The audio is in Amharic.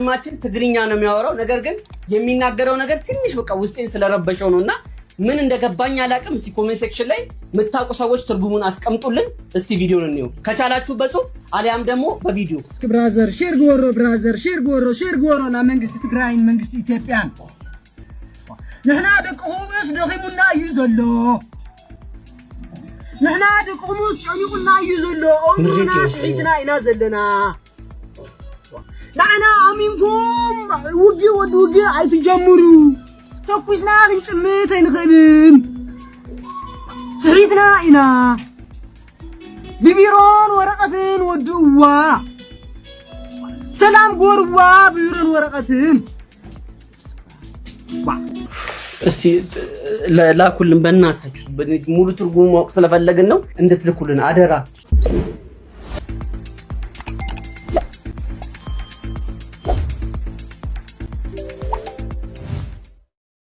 ማችን ትግርኛ ነው የሚያወራው ነገር ግን የሚናገረው ነገር ትንሽ በቃ ውስጤን ስለረበሸው ነውና ምን እንደገባኝ አላቅም እስቲ ኮሜንት ሴክሽን ላይ መታቁ ሰዎች ትርጉሙን አስቀምጡልን እስቲ ቪዲዮን እንየው ከቻላችሁ በጽሁፍ አሊያም ደግሞ በቪዲዮ ብራዘር ሼር ጎሮ ና መንግስት ትግራይ መንግስት ኢትዮጵያን ነህና ደቁሙስ ደኺሙና ይዘሎ ነህና ደቁሙስ ጨኒቁና ይዘሎ ኦንና ስይትና ኢና ዘለና ናና አሚንኩም ውጊ አይትጀምሩ ተኩስና እንጭምት አይንኸብም ስሪትና ኢና ቢቢሮን ወረቀትን ወድዋ ሰላም ጎርዋ ቢቢሮን ወረቀትን እስቲ ላኩልን በእናታችሁ ሙሉ ትርጉሙ ማወቅ ስለፈለግን ነው እንድትልኩልን አደራ